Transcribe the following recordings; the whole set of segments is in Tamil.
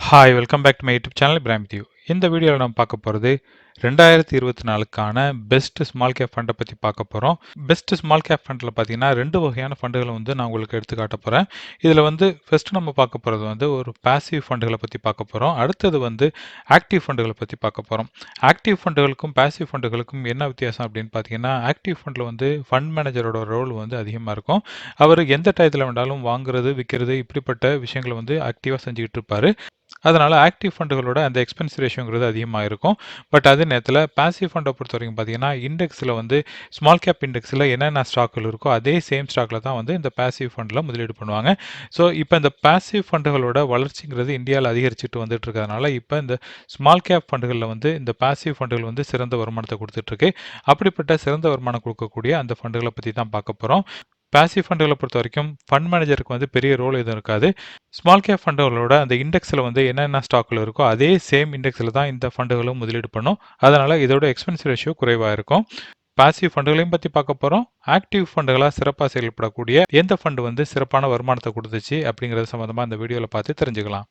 Hi welcome back to my YouTube channel Ibrahim with you. இந்த வீடியோவில் நம்ம பார்க்க போகிறது 2024க்கான பெஸ்ட் ஸ்மால் கேப் ஃபண்டை பற்றி பார்க்க போகிறோம். பெஸ்ட் ஸ்மால் கேப் ஃபண்டில் பார்த்தீங்கன்னா 2 வகையான ஃபண்டுகளை வந்து நான் உங்களுக்கு எடுத்து காட்ட போகிறேன். இதில் வந்து ஃபர்ஸ்ட் நம்ம பார்க்க போகிறது வந்து ஒரு பாசிவ் ஃபண்டுகளை பற்றி பார்க்க போகிறோம். அடுத்தது வந்து ஆக்டிவ் ஃபண்டுகளை பற்றி பார்க்க போகிறோம். ஆக்டிவ் ஃபண்டுகளுக்கும் பாசிவ் ஃபண்டுகளுக்கும் என்ன வித்தியாசம் அப்படின்னு பார்த்தீங்கன்னா, ஆக்டிவ் ஃபண்டில் வந்து ஃபண்ட் மேனேஜரோட ரோல் வந்து அதிகமாக இருக்கும். அவர் எந்த டயத்தில் வேண்டாலும் வாங்குறது விற்கிறது இப்படிப்பட்ட விஷயங்களை வந்து ஆக்டிவாக செஞ்சுக்கிட்டு இருப்பார். அதனால ஆக்டிவ் ஃபண்டுகளோட அந்த எக்ஸ்பென்ஸ் ரேஷியோங்கிறது அதிகமாக இருக்கும். பட் அதே நேரத்தில் பாசிவ் ஃபண்டை பொறுத்த வரைக்கும் பார்த்தீங்கன்னா, இண்டெக்ஸில் வந்து ஸ்மால் கேப் இண்டெக்ஸில் என்னென்ன ஸ்டாக்கள் இருக்கோ அதே சேம் ஸ்டாக்கில் தான் வந்து இந்த பாசிவ் ஃபண்டில் முதலீடு பண்ணுவாங்க. ஸோ இப்போ இந்த பாசிவ் ஃபண்டுகளோட வளர்ச்சிங்கிறது இந்தியாவில் அதிகரிச்சுட்டு வந்துட்டு இருக்கிறதுனால இப்போ இந்த ஸ்மால் கேப் ஃபண்டுகளில் வந்து இந்த பாசிவ் ஃபண்டுகள் வந்து சிறந்த வருமானத்தை கொடுத்துட்ருக்கு. அப்படிப்பட்ட சிறந்த வருமானம் கொடுக்கக்கூடிய அந்த ஃபண்டுகளை பற்றி தான் பார்க்க போகிறோம். பாசிவ் ஃபண்டுகளை பொறுத்த வரைக்கும் ஃபண்ட் மேனேஜருக்கு வந்து பெரிய ரோல் எதுவும் இருக்காது. ஸ்மால் கேப் ஃபண்டுகளோட அந்த இண்டெக்ஸில் வந்து என்னென்ன ஸ்டாக்கில் இருக்கோ அதே சேம் இண்டெக்ஸில் தான் இந்த ஃபண்டுகளும் முதலீடு பண்ணும். அதனால் இதோட எக்ஸ்பென்ஸ் ரேஷியோ குறைவாக இருக்கும். பாசிவ் ஃபண்டுகளையும் பற்றி பார்க்க போகிறோம். ஆக்டிவ் ஃபண்டுகளாக சிறப்பாக செயல்படக்கூடிய எந்த ஃபண்டு வந்து சிறப்பான வருமானத்தை கொடுத்துச்சு அப்படிங்கிறது சம்மந்தமாக இந்த வீடியோவில் பார்த்து தெரிஞ்சுக்கலாம்.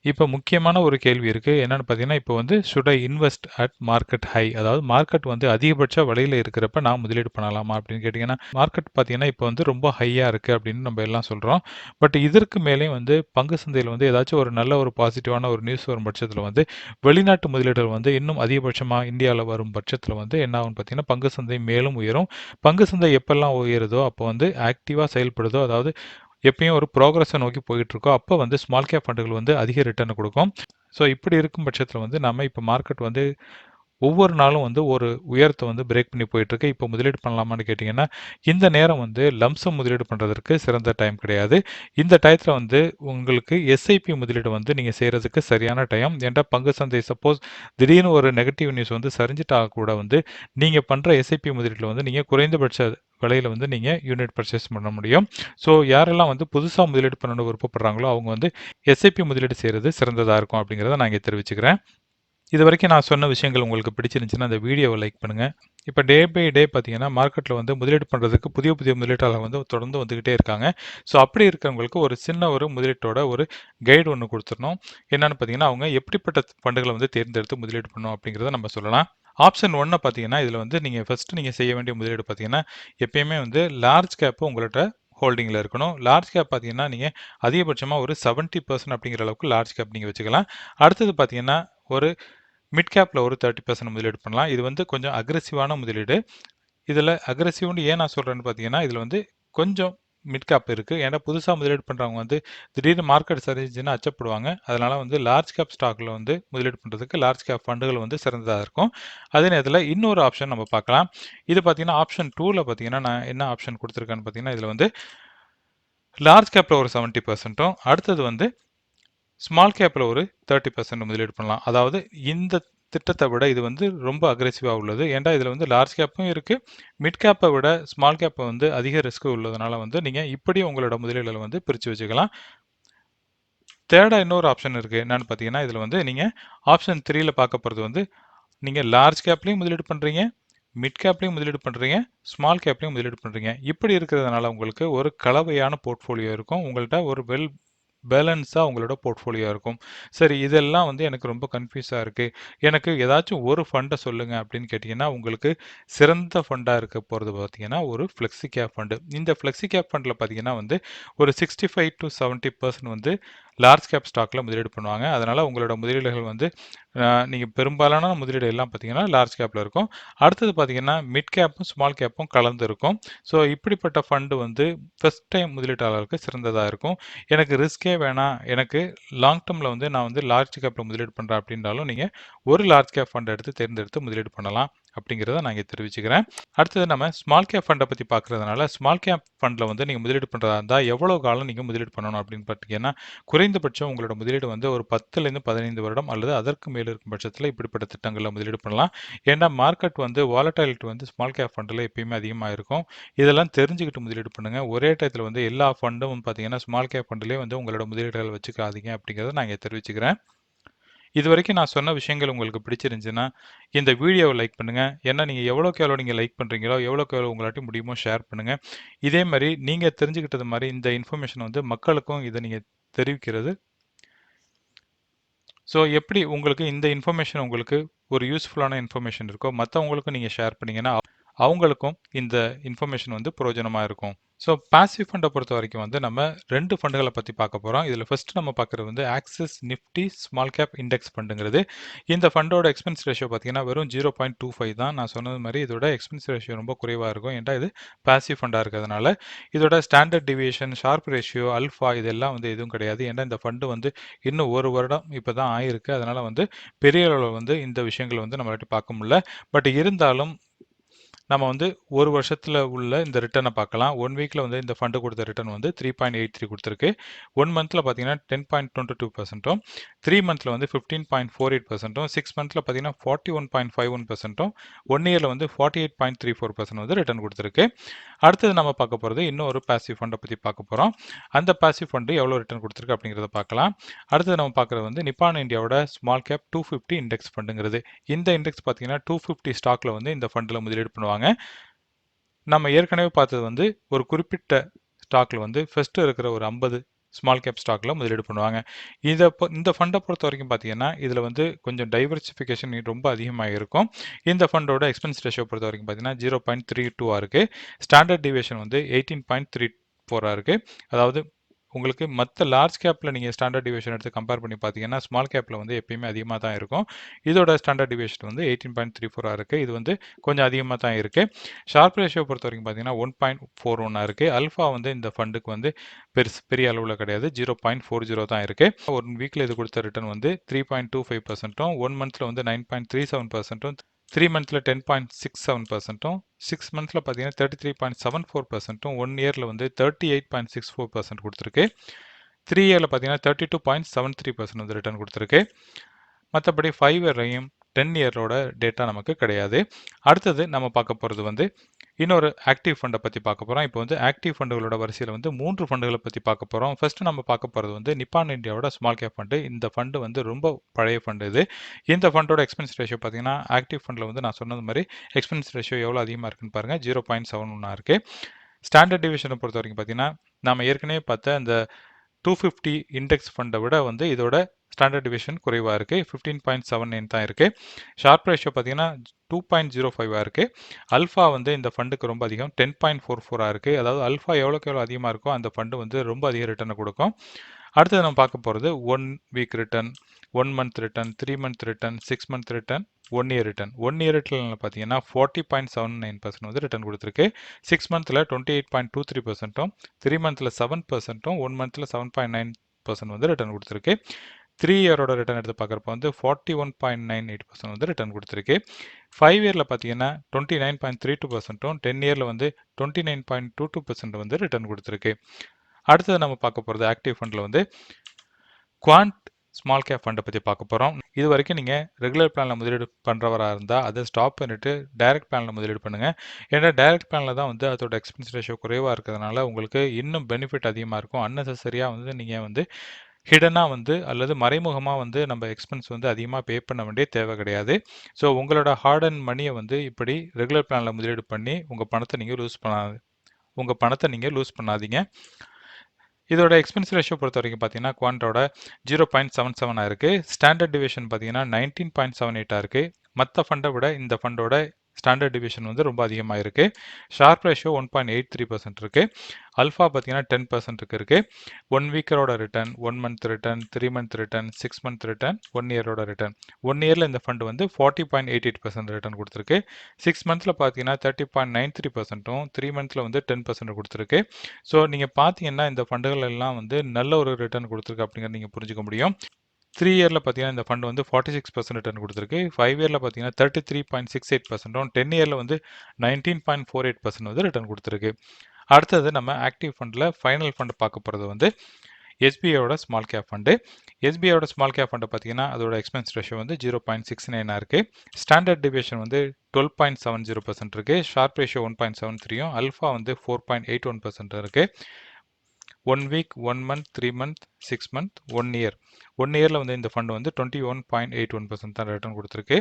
இப்போ முக்கியமான ஒரு கேள்வி இருக்கு. என்னன்னு பார்த்தீங்கன்னா, இப்போ வந்து should I invest at market high? அதாவது மார்க்கெட் வந்து அதிகபட்ச விலையில இருக்கிறப்ப நான் முதலீடு பண்ணலாமா? அப்படின்னு கேட்டீங்கன்னா, மார்க்கெட் பார்த்தீங்கன்னா, இப்போ வந்து ரொம்ப ஹையா இருக்கு அப்படின்னு நம்ம எல்லாம் சொல்றோம். பட் இதற்கு மேலேயும் வந்து பங்கு சந்தையில வந்து ஏதாச்சும் ஒரு நல்ல ஒரு பாசிட்டிவான ஒரு நியூஸ் வரும் பட்சத்தில வந்து, வெளிநாட்டு முதலீடுகள் வந்து இன்னும் அதிகபட்சமா இந்தியால வரும் பட்சத்தில வந்து என்ன ஆகும்னு பார்த்தீங்கன்னா, பங்கு சந்தை மேலும் உயரும். பங்கு சந்தை எப்பல்லாம் உயருதோ, அப்போ வந்து ஆக்டிவா செயல்படுதோ, அதாவது எப்பயும் ஒரு ப்ரோக்ரஸை நோக்கி போயிட்டு இருக்கோம். அப்போ வந்து ஸ்மால் கேப் ஃபண்டுகள் வந்து அதிக ரிட்டர்ன் கொடுக்கும். ஸோ இப்படி இருக்கும் பட்சத்தில் வந்து நம்ம இப்போ மார்க்கெட் வந்து ஒவ்வொரு நாளும் வந்து ஒரு உயரத்தை வந்து பிரேக் பண்ணி போயிட்டுருக்கு. இப்போ முதலீடு பண்ணலாமான்னு கேட்டிங்கன்னா, இந்த நேரம் வந்து லம்சம் முதலீடு பண்ணுறதற்கு சிறந்த டைம் கிடையாது. இந்த டயத்தில் வந்து உங்களுக்கு எஸ்ஐபி முதலீடு வந்து நீங்கள் செய்கிறதுக்கு சரியான டைம். ஏன்டா பங்கு சந்தை சப்போஸ் திடீர்னு ஒரு நெகட்டிவ் நியூஸ் வந்து சரிஞ்சிட்டா கூட வந்து நீங்கள் பண்ணுற எஸ்ஐபி முதலீட்டில் வந்து நீங்கள் குறைந்தபட்ச விலையில வந்து நீங்கள் யூனிட் பர்ச்சேஸ் பண்ண முடியும். ஸோ யாரெல்லாம் வந்து புதுசாக முதலீடு பண்ணணும்னு விருப்பப்படுறாங்களோ அவங்க வந்து எஸ்ஐபி முதலீடு செய்கிறது சிறந்ததாக இருக்கும் அப்படிங்கிறத நான் இங்கே தெரிவிச்சுக்கிறேன். இதுவரைக்கும் நான் சொன்ன விஷயங்கள் உங்களுக்கு பிடிச்சிருந்துச்சுன்னா, அந்த வீடியோவை லைக் பண்ணுங்க. இப்ப டே பை டே பார்த்தீங்கன்னா, மார்க்கெட்ல வந்து முதலீடு பண்றதுக்கு புதிய புதிய முதலீட்டாளர் வந்து தொடர்ந்து வந்துகிட்டே இருக்காங்க. ஸோ அப்படி இருக்கிறவங்களுக்கு ஒரு சின்ன ஒரு முதலீட்டோட ஒரு கைடு ஒண்ணு குடுத்துறணும். என்னன்னு பார்த்தீங்கன்னா, அவங்க எப்படிப்பட்ட ஃபண்டுகள வந்து தேர்ந்தெடுத்து முதலீடு பண்ணணும் அப்படிங்கிறத நம்ம சொல்லலாம். ஆப்ஷன் 1 பார்த்தீங்கன்னா, இதுல வந்து நீங்க செய்ய வேண்டிய முதலீடு பார்த்தீங்கன்னா, எப்பயுமே வந்து லார்ஜ் கேப் உங்கள்ட்ட ஹோல்டிங்ல இருக்கணும். லார்ஜ் கேப் பார்த்தீங்கன்னா, நீங்க அதிகபட்சமா ஒரு 70% அப்படிங்கிற அளவுக்கு லார்ஜ் கேப் நீங்க வச்சுக்கலாம். அடுத்தது பார்த்தீங்கன்னா, ஒரு மிட் கேப்ல ஒரு 30% முதலீடு பண்ணலாம். இது வந்து கொஞ்சம் அக்ரெசிவான முதலீடு. இதுல அக்ரெசிவ்னு ஏன் நான் சொல்றேன்னு பார்த்தீங்கன்னா, இதுல வந்து கொஞ்சம் மிட் கேப் இருக்கு. ஏன்னா புதுசா முதலீடு பண்றவங்க வந்து திடீர்னு மார்க்கெட் சரிஞ்சுச்சுன்னா அச்சப்படுவாங்க. அதனால வந்து லார்ஜ் கேப் ஸ்டாக்ல வந்து முதலீடு பண்றதுக்கு லார்ஜ் கேப் ஃபண்டுகள் வந்து சிறந்ததா இருக்கும். அதே நேரத்துல இன்னொரு ஆப்ஷன் நம்ம பார்க்கலாம். இது பார்த்தீங்கன்னா, ஆப்ஷன் 2ல பார்த்தீங்கன்னா, நான் என்ன ஆப்ஷன் குடுத்துருக்கேன்னு பார்த்தீங்கன்னா, இதுல வந்து லார்ஜ் கேப்ல ஒரு 70%ம் அடுத்தது வந்து ஸ்மால் கேப்ல ஒரு 30% முதலீடு பண்ணலாம். அதாவது இந்த திட்டத்தை விட இது வந்து ரொம்ப அக்ரெசிவா உள்ளது. ஏன்டா இதுல வந்து லார்ஜ் கேப்பும் இருக்கு. மிட் கேப்பை விட ஸ்மால் கேப் வந்து அதிக ரிஸ்க் உள்ளதுனால வந்து நீங்க இப்படி உங்களோட முதலீடுகளை வந்து பிரிச்சு வச்சுக்கலாம். தேர்டா இன்னொரு ஆப்ஷன் இருக்கு. என்னன்னு பார்த்தீங்கன்னா, இதுல வந்து நீங்க ஆப்ஷன் 3ல பார்க்க போறது வந்து நீங்க லார்ஜ் கேப்லயும் முதலீடு பண்றீங்க, மிட் கேப்லயும் முதலீடு பண்றீங்க, ஸ்மால் கேப்லயும் முதலீடு பண்றீங்க. இப்படி இருக்கிறதுனால உங்களுக்கு ஒரு கலவையான போர்ட்ஃபோலியோ இருக்கும். உங்கள்ட்ட ஒரு பேலன்ஸா உங்களோட போர்ட்ஃபோலியோ இருக்கும். சரி இதெல்லாம் வந்து எனக்கு ரொம்ப கன்ஃப்யூஸா இருக்கு. எனக்கு ஏதாச்சும் ஒரு ஃபண்ட சொல்லுங்க அப்படின்னு கேட்டீங்கன்னா, உங்களுக்கு சிறந்த ஃபண்டா இருக்க போறது பார்த்தீங்கன்னா, ஒரு ஃப்ளெக்ஸி கேப் ஃபண்டு. இந்த ஃப்ளெக்ஸி கேப் ஃபண்ட்ல பார்த்தீங்கன்னா வந்து ஒரு 65% வந்து லார்ஜ் கேப் ஸ்டாக்ல முதலீடு பண்ணுவாங்க. அதனால உங்களோட முதலீடுகள் வந்து நீங்க பெரும்பாலான முதலீடு எல்லாம் பார்த்தீங்கன்னா, லார்ஜ் கேப்ல இருக்கும். அடுத்தது பார்த்தீங்கன்னா, மிட் கேப்பும், ஸ்மால் கேப்பும் கலந்து இருக்கும். ஸோ இப்படிப்பட்ட ஃபண்ட் வந்து ஃபர்ஸ்ட் டைம் முதலீட்டாளருக்கு சிறந்ததா இருக்கும். எனக்கு ரிஸ்கே வேணாம். எனக்கு லாங் டெர்ம்ல வந்து நான் வந்து லார்ஜ் கேப்ல முதலீடு பண்றேன் அப்படின்றாலும், நீங்க ஒரு லார்ஜ் கேப் ஃபண்ட் எடுத்து தேர்ந்தெடுத்து முதலீடு பண்ணலாம். அப்படிங்கிறத நான் இங்க தெரிவிச்சுக்கிறேன். அடுத்தது நம்ம ஸ்மால் கேப் ஃபண்ட பத்தி பார்க்கிறதுனால, ஸ்மால் கேப் ஃபண்ட்ல வந்து நீங்க முதலீடு பண்றதா இருந்தா, எவ்வளவு காலம் நீங்க முதலீடு பண்ணணும் அப்படின்னு பார்த்தீங்கன்னா, குறைந்தபட்சம் உங்களோட முதலீடு வந்து ஒரு 10லேருந்து 15 வருடம் அல்லது அதற்கு மேல் இருக்கும் பட்சத்தில இப்படிப்பட்ட திட்டங்கள்ல முதலீடு பண்ணலாம். ஏன்னா மார்க்கெட் வந்து வாலடைலிட்டி வந்து ஸ்மால் கேப் ஃபண்ட்ல எப்பயுமே அதிகமா இருக்கும். இதெல்லாம் தெரிஞ்சுக்கிட்டு முதலீடு பண்ணுங்க. ஒரே டயத்துல வந்து எல்லா ஃபண்டும் பார்த்தீங்கன்னா, ஸ்மால் கேப் ஃபண்ட்லயே வந்து உங்களோட முதலீடுகள் வச்சுக்காதீங்க அப்படிங்கிறத நான் இங்க தெரிவிச்சுக்கிறேன். இதுவரைக்கும் நான் சொன்ன விஷயங்கள் உங்களுக்கு பிடிச்சிருந்துச்சுன்னா, இந்த வீடியோவை லைக் பண்ணுங்க. ஏன்னா நீங்க எவ்வளோக்கு எவ்வளோ நீங்க லைக் பண்றீங்களோ, எவ்வளோக்கு எவ்வளோ உங்களாட்டி முடியுமோ ஷேர் பண்ணுங்க. இதே மாரி நீங்க தெரிஞ்சுக்கிட்டது மாரி இந்த இன்ஃபர்மேஷன் வந்து மக்களுக்கும் இத நீங்க தெரிவிக்கிறது. ஸோ எப்படி உங்களுக்கு இந்த இன்ஃபர்மேஷன் உங்களுக்கு ஒரு யூஸ்ஃபுல்லான இன்ஃபர்மேஷன் இருக்கோ, மத்தவங்களுக்கும் நீங்க ஷேர் பண்ணீங்கன்னா, அவங்களுக்கும் இந்த இன்ஃபர்மேஷன் வந்து பிரயோஜனமா இருக்கும். ஸோ பாசிவ் ஃபண்ட பொறுத்தவரைக்கும் வந்து நம்ம 2 ஃபண்டுகள பத்தி பார்க்க போறோம். இதுல ஃபர்ஸ்ட் நம்ம பார்க்குறது வந்து Axis Nifty small cap index ஃபண்டுங்கிறது. இந்த ஃபண்டோட எக்ஸ்பென்ஸ் ரேஷியோ பார்த்தீங்கன்னா, வெறும் 0.25 தான். நான் சொன்னது மாரி இதோட எக்ஸ்பென்ஸ் ரேஷியோ ரொம்ப குறைவா இருக்கும். ஏன்டா இது பாசிவ் ஃபண்டா இருக்கிறதுனால. இதோட standard deviation, sharp ratio, alpha இதெல்லாம் வந்து எதுவும் கிடையாது. ஏன்னா இந்த ஃபண்டு வந்து இன்னும் 1 வருடம் இப்ப தான் ஆயிருக்கு. அதனால வந்து பெரிய அளவுல வந்து இந்த விஷயங்கள வந்து நம்மளாட்டி பார்க்க முடியல. பட் இருந்தாலும் நம்ம வந்து 1 வருஷத்துல உள்ள இந்த ரிட்டர்னை பார்க்கலாம். 1 வீக்ல வந்து இந்த ஃபண்ட் கொடுத்த ரிட்டர்ன் வந்து 3.83 கொடுத்துருக்கு. 1 மந்த்ல பார்த்தீங்கன்னா 10.22%, 3 மந்த்ல வந்து 15.48%, 6 மந்த்ல பார்த்தீங்கன்னா 41.51%, 1 இயர்ல வந்து 48.34% வந்து ரிட்டர்ன் கொடுத்துருக்கு. அடுத்தது நம்ம பார்க்க போறது இன்னொரு பாசிவ் ஃபண்டை பத்தி பார்க்க போறோம். அந்த பாசிவ் ஃபண்ட் எவ்வளவு ரிட்டர்ன் கொடுத்துருக்கு அப்படிங்கிறத பார்க்கலாம். அடுத்தது நம்ம பார்க்குறது வந்து நிப்பான் இந்தியாவோட ஸ்மால் கேப் 250 இண்டெக்ஸ் ஃபண்டுங்கிறது. இந்த இண்டெக்ஸ் பார்த்தீங்கன்னா 250 ஸ்டாக்ல வந்து இந்த ஃபண்டில் முதலீடு பண்ணுவாங்க. நம்ம ஏற்கனவே பார்த்தது வந்து ஒரு குறிப்பிட்ட ஸ்டாக்ல வந்து ஃபர்ஸ்ட் இருக்கிற ஒரு 50 ஸ்மால் கேப் ஸ்டாக்ல முதலீடு பண்ணுவாங்க. இந்த ஃபண்டை பொறுத்த வரைக்கும் பார்த்தீங்கன்னா, இதில் வந்து கொஞ்சம் டைவர்சிஃபிகேஷன் ரொம்ப அதிகமாக இருக்கும். இந்த ஃபண்டோட எக்ஸ்பென்ஸ் ரேஷியோ பொறுத்த வரைக்கும் பார்த்தீங்கன்னா 0.32 இருக்கு. ஸ்டாண்டர்ட் டிவியேஷன் வந்து 18.34 இருக்கு. அதாவது உங்களுக்கு மற்ற லார்ஜ் கேப்பில் நீங்கள் ஸ்டாண்டர்ட் டிவியேஷன் எடுத்து கம்பேர் பண்ணி பார்த்தீங்கன்னா, ஸ்மால் கேப்பில் வந்து எப்பயுமே அதிகமாக தான் இருக்கும். இதோட ஸ்டாண்டர்ட் டிவியேஷன் வந்து 18.34 இருக்குது. இது வந்து கொஞ்சம் அதிகமாக தான் இருக்குது. ஷார்ப் ரேஷியோ பொறுத்த வரைக்கும் பார்த்தீங்கன்னா 1.41 இருக்குது. அல்ஃபா வந்து இந்த ஃபண்டுக்கு வந்து பெரிய அளவில் கிடையாது. 0.40 தான் இருக்குது. 1 வீக்கில் இது கொடுத்த ரிட்டர்ன் வந்து 3.25%, 1 மந்த்தில் வந்து 9.37%, 3 மந்த்ல 10.67%, 6 மந்த்ல பார்த்தீங்கன்னா 33.74%, 1 இயர்ல வந்து 38.64% கொடுத்துருக்கு. 3 இயர்ல பார்த்தீங்கன்னா 32.73% வந்து ரிட்டர்ன் கொடுத்துருக்கு. மற்றபடி 5 இயர்லையும் 10 இயரோட டேட்டா நமக்கு கிடையாது. அடுத்தது நம்ம பார்க்க போகிறது வந்து இன்னொரு ஆக்டிவ் ஃபண்டை பற்றி பார்க்க போகிறோம். இப்போ வந்து ஆக்டிவ் ஃபண்டுகளோட வரிசையில் வந்து 3 ஃபண்டுகளை பற்றி பார்க்க போகிறோம். ஃபர்ஸ்ட் நம்ம பார்க்க போகிறது வந்து நிப்பான் இந்தியாவோட ஸ்மால் கேப் ஃபண்டு. இந்த ஃபண்டு வந்து ரொம்ப பழைய ஃபண்டு இது. இந்த ஃபண்டோட எக்ஸ்பென்ஸ் ரேஷியோ பார்த்தீங்கன்னா, ஆக்டிவ் ஃபண்டில் வந்து நான் சொன்னது மாதிரி எக்ஸ்பென்ஸ் ரேஷியோ எவ்வளோ அதிகமாக இருக்குன்னு பாருங்கள், 0.71 இருக்குது. ஸ்டாண்டர்ட் டிவிஷனை பொறுத்த வரைக்கும் பார்த்தீங்கன்னா, நம்ம ஏற்கனவே பார்த்த அந்த 250 இண்டெக்ஸ் ஃபண்டை விட வந்து இதோட ஸ்டாண்டர்ட் டிவிஷன் குறைவாக இருக்குது. 15.79 தான் இருக்குது. ஷார்ப் ரேஷியோ பார்த்தீங்கன்னா 2.05 இருக்குது. அல்ஃபா வந்து இந்த ஃபண்டுக்கு ரொம்ப அதிகம், 10.44 இருக்குது. அதாவது அல்ஃபா எவ்வளோக்கு எவ்வளோ அதிகமாக இருக்கோ அந்த ஃபண்டு வந்து ரொம்ப அதிக ரிட்டர்னை கொடுக்கும். அடுத்தது நம்ம பார்க்க போகிறது 1 week return, 1 month return, 3 month return, 6 month return, 1 year return. 1 இயர் ரிட்டர்னில் பார்த்தீங்கன்னா 40.79% வந்து ரிட்டர்ன் கொடுத்துருக்கு. 6 மந்த்தில் 28.23%, 3 மந்த்தில் 7%, 1 மந்த்தில் 7.9% வந்து ரிட்டர்ன் கொடுத்துருக்கு. 3 இயரோட ரிட்டர்ன் எடுத்து பார்க்குறப்ப வந்து 41.98% வந்து ரிட்டர்ன் கொடுத்துருக்கு. 5 இயரில் பார்த்தீங்கன்னா 29.32%, 10 இயரில் வந்து 29.22% வந்து ரிட்டர்ன் கொடுத்துருக்கு. அடுத்தது நம்ம பார்க்க போகிறது ஆக்டிவ் ஃபண்டில் வந்து குவாண்ட் ஸ்மால் கேப் ஃபண்டை பற்றி பார்க்க போகிறோம். இது வரைக்கும் நீங்கள் ரெகுலர் பிளானில் முதலீடு பண்ணுறவராக இருந்தால் அதை ஸ்டாப் பண்ணிவிட்டு டைரக்ட் பிளானில் முதலீடு பண்ணுங்கள். ஏன்னா டைரக்ட் பிளானில் தான் வந்து அதோட எக்ஸ்பென்ஸ் ரேஷியோ குறைவாக இருக்கிறதுனால உங்களுக்கு இன்னும் பெனிஃபிட் அதிகமாக இருக்கும். அன்னெசரியாக வந்து நீங்கள் வந்து ஹிடனாக வந்து அல்லது மறைமுகமாக வந்து நம்ம எக்ஸ்பென்ஸ் வந்து அதிகமாக பே பண்ண வேண்டிய தேவை கிடையாது. ஸோ உங்களோட ஹார்ட் அண்ட் மணியை வந்து இப்படி ரெகுலர் பிளானில் முதலீடு பண்ணி உங்கள் பணத்தை நீங்கள் லூஸ் பண்ணாதீங்க. இதோட எக்ஸ்பென்ஸ் ரேஷியோ பொறுத்த வரைக்கும் பார்த்தீங்கன்னா குவாண்டோட 0.77 இருக்குது. ஸ்டாண்டர்ட் டிவிஷன் பார்த்தீங்கன்னா 19.78 இருக்குது. மற்ற ஃபண்டை விட இந்த ஃபண்டோட ஸ்டாண்டர்ட் டிவிஷன் வந்து ரொம்ப அதிகமாக இருக்குது. ஷார்ப் ரேஷியோ 1.83% இருக்குது. அல்ஃபா பார்த்தீங்கன்னா 10% இருக்குது. 1 வீக்கரோட return, 1 month return, 3 month return, 6 month return, 1 இயரோட ரிட்டர்ன். 1 இயரில் இந்த ஃபண்டு வந்து 40.88% ரிட்டர்ன் கொடுத்துருக்கு. 6 மந்த்தில் பார்த்தீங்கன்னா 30.93%, 3 மந்த்தில் வந்து 10% கொடுத்துருக்கு. ஸோ நீங்கள் பார்த்தீங்கன்னா இந்த ஃபண்டுகள் எல்லாம் வந்து நல்ல ஒரு ரிட்டர்ன் கொடுத்துருக்கு அப்படிங்கிறத நீங்கள் புரிஞ்சுக்க முடியும். 3 இயரில் பார்த்தீங்கன்னா இந்த ஃபண்ட் வந்து 46% ரிட்டர்ன் கொடுத்துருக்கு. 5 இயரில் பார்த்தீங்கன்னா 33.68%, 10 இயரில் வந்து 19.48% வந்து ரிட்டர்ன் கொடுத்துருக்கு. அடுத்தது நம்ம ஆக்டிவ் ஃபண்டில் ஃபைனல் ஃபண்ட் பார்க்க போகிறது வந்து எஸ்பிஐயோட ஸ்மால் கேப் ஃபண்டு. எஸ்பிஐயோட ஸ்மால் கேப் ஃபண்டை பார்த்தீங்கன்னா அதோட எக்ஸ்பென்ஸ் ரேஷியோ வந்து 0.69 இருக்குது. ஸ்டாண்டர்ட் டிவியேஷன் வந்து 12.70% இருக்குது. ஷார்ப் ரேஷியோ 1.73, அல்ஃபா வந்து 4.81% இருக்குது. 1 week, 1 month, 3 month, 6 month, 1 year. 1 இயரில் வந்து இந்த ஃபண்ட் வந்து 21.81% தான் ரிட்டர்ன் கொடுத்துருக்கு.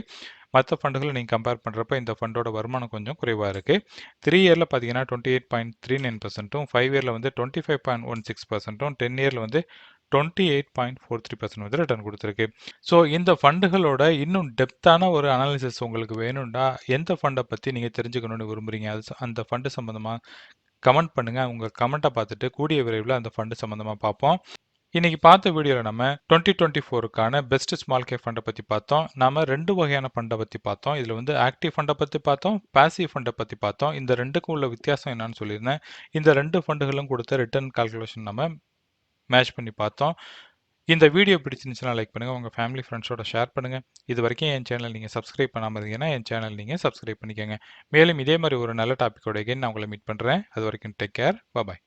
மற்ற ஃபண்டுகளை நீங்கள் கம்பேர் பண்ணுறப்ப இந்த ஃபண்டோட வருமானம் கொஞ்சம் குறைவாக இருக்குது. 3 இயரில் பார்த்தீங்கன்னா 28.39%, 5 இயரில் வந்து 25.16%, 10 இயரில் வந்து 28.43% வந்து ரிட்டர்ன் கொடுத்துருக்கு. ஸோ இந்த ஃபண்டுகளோட இன்னும் டெப்த்தான ஒரு அனாலிசிஸ் உங்களுக்கு வேணும்னா எந்த ஃபண்டை பற்றி நீங்கள் தெரிஞ்சுக்கணும்னு விரும்புகிறீங்க, அது அந்த ஃபண்டு சம்மந்தமாக கமெண்ட் பண்ணுங்கள். உங்கள் கமெண்ட்டை பார்த்துட்டு கூடிய விரைவில் அந்த ஃபண்டு சம்மந்தமாக பார்ப்போம். இன்னைக்கு பார்த்த வீடியோவில் நம்ம 2024க்கான பெஸ்ட் ஸ்மால் கேப் ஃபண்டை பற்றி பார்த்தோம். நாம 2 வகையான ஃபண்டை பற்றி பார்த்தோம். இதில் வந்து ஆக்டிவ் ஃபண்டை பற்றி பார்த்தோம், பாசிவ் ஃபண்டை பற்றி பார்த்தோம். இந்த ரெண்டுக்கும் உள்ள வித்தியாசம் என்னன்னு சொல்லியிருந்தேன். இந்த 2 ஃபண்டுகளும் கொடுத்த ரிட்டர்ன் கால்குலேஷன் நம்ம மேட்ச் பண்ணி பார்த்தோம். இந்த வீடியோ பிடிச்சிருந்துச்சுன்னா லைக் பண்ணுங்கள், உங்கள் ஃபேமிலி ஃப்ரெண்ட்ஸோட ஷேர் பண்ணுங்கள். இது வரைக்கும் என் சேனல் நீங்கள் சப்ஸ்கிரைப் பண்ணாமல் இருந்தீங்கன்னா என் சேனல் நீங்கள் சப்ஸ்கிரைப் பண்ணிக்கோங்க. மேலும் இதே மாதிரி ஒரு நல்ல டாப்பிக்கோட நான் உங்களை மீட் பண்ணுறேன். அது வரைக்கும் டேக் கேர், பாய்.